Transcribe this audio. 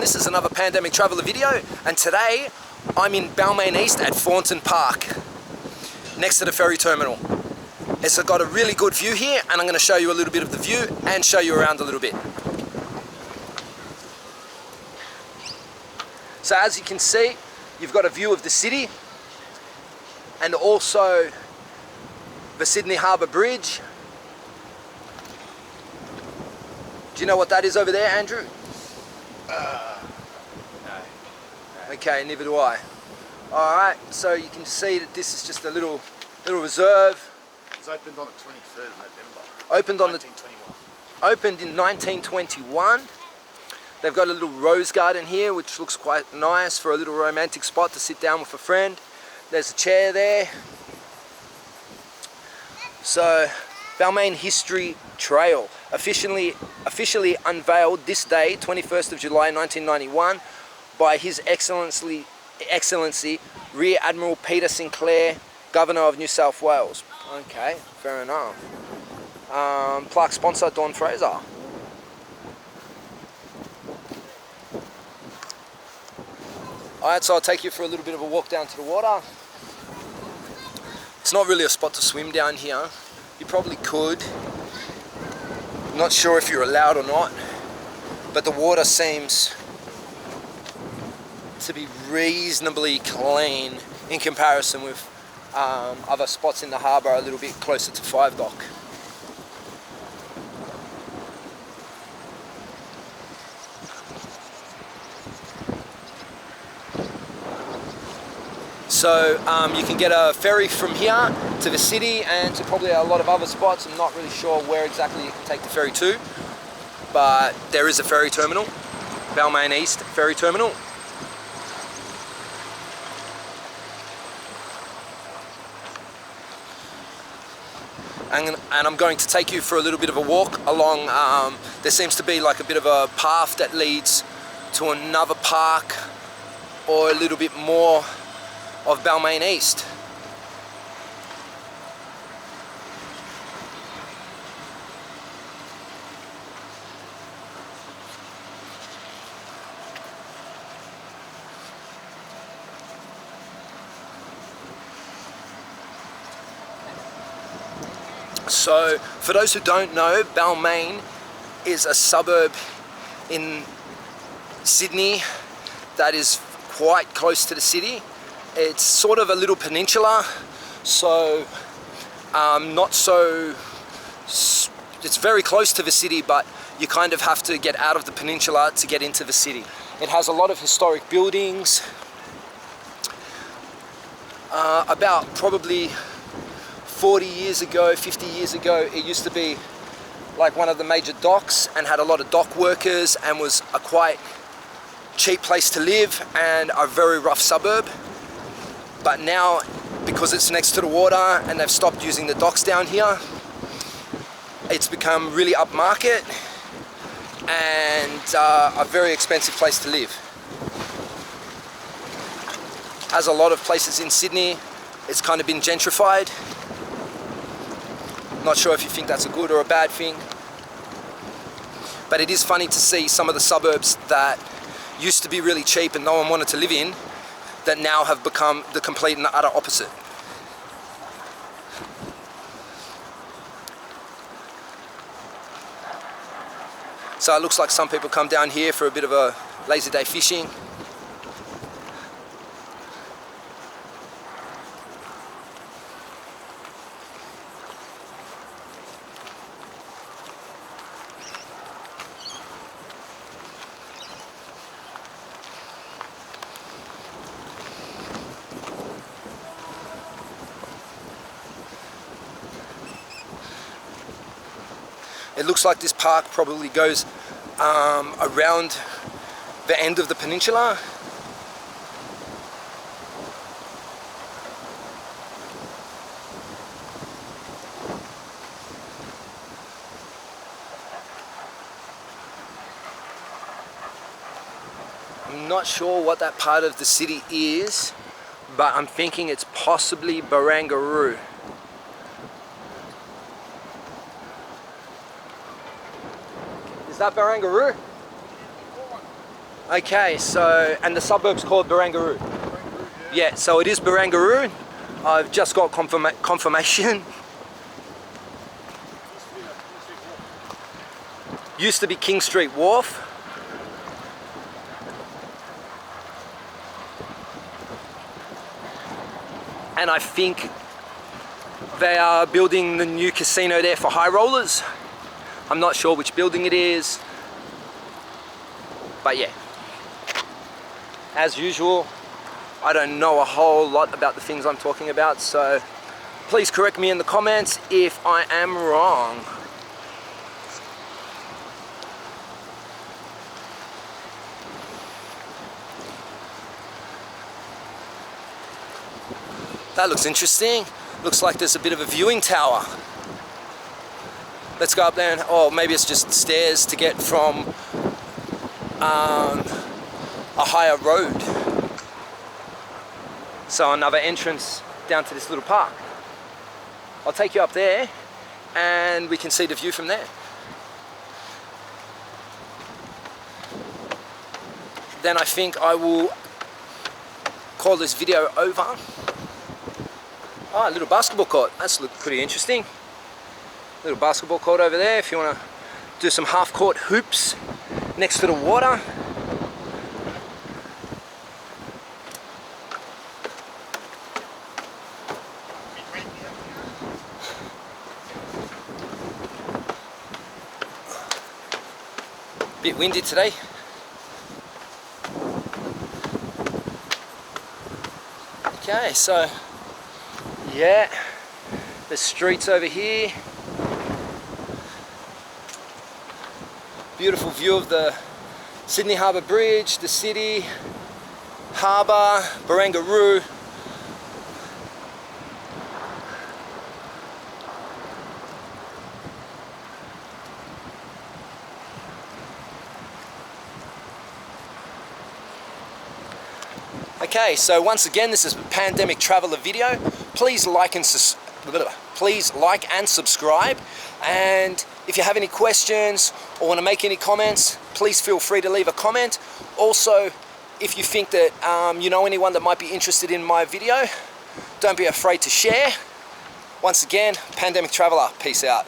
This is another Pandemic Traveller video, and today I'm in Balmain East at Thornton Park, next to the ferry terminal. It's got a really good view here, and I'm going to show you a little bit of the view and show you around a little bit. So as you can see, you've got a view of the city and also the Sydney Harbour Bridge. Do you know what that is over there, Andrew? No. Okay, neither do I. Alright, so you can see that this is just a little reserve. It was opened on the 23rd of November. Opened on 1921. Opened in 1921. They've got a little rose garden here, which looks quite nice for a little romantic spot to sit down with a friend. There's a chair there. So, Balmain History Trail, officially unveiled this day, 21st of July 1991, by His Excellency Rear Admiral Peter Sinclair, Governor of New South Wales. Okay, fair enough. Plaque sponsor Don Fraser. Alright, so I'll take you for a little bit of a walk down to the water. It's not really a spot to swim down here. You probably could. I'm not sure if you're allowed or not, but the water seems to be reasonably clean in comparison with other spots in the harbour a little bit closer to Five Dock. So you can get a ferry from here to the city and to probably a lot of other spots. I'm not really sure where exactly you can take the ferry to, but there is a ferry terminal, Balmain East Ferry Terminal. And I'm going to take you for a little bit of a walk along, there seems to be like a bit of a path that leads to another park or a little bit more of Balmain East. So, for those who don't know, Balmain is a suburb in Sydney that is quite close to the city. It's sort of a little peninsula, so it's very close to the city, but you kind of have to get out of the peninsula to get into the city. It has a lot of historic buildings. About probably 40 years ago, 50 years ago, it used to be like one of the major docks and had a lot of dock workers and was a quite cheap place to live and a very rough suburb. But now, because it's next to the water and they've stopped using the docks down here, it's become really upmarket and a very expensive place to live. As a lot of places in Sydney, it's kind of been gentrified. Not sure if you think that's a good or a bad thing, but it is funny to see some of the suburbs that used to be really cheap and no one wanted to live in, that now have become the complete and utter opposite. So it looks like some people come down here for a bit of a lazy day fishing. It looks like this park probably goes around the end of the peninsula. I'm not sure what that part of the city is, but I'm thinking it's possibly Barangaroo. Is that Barangaroo? Okay, so, and the suburb's called Barangaroo. Yeah, so it is Barangaroo. I've just got confirmation. Used to be King Street Wharf. And I think they are building the new casino there for high rollers. I'm not sure which building it is. But yeah, as usual, I don't know a whole lot about the things I'm talking about, so please correct me in the comments if I am wrong. That looks interesting. Looks like there's a bit of a viewing tower. Let's go up there and, oh, maybe it's just stairs to get from a higher road. So another entrance down to this little park. I'll take you up there and we can see the view from there. Then I think I will call this video over. Oh, a little basketball court. That's looked pretty interesting. Little basketball court over there if you want to do some half-court hoops next to the water. Bit windy today. Okay, so yeah, the streets over here. Beautiful view of the Sydney Harbour Bridge, the city, harbour, Barangaroo. Okay, so once again, this is a pandemic traveller video. Please like and subscribe. And if you have any questions or want to make any comments, please feel free to leave a comment. Also, if you think that you know anyone that might be interested in my video, don't be afraid to share. Once again, Pandemic Traveller, peace out.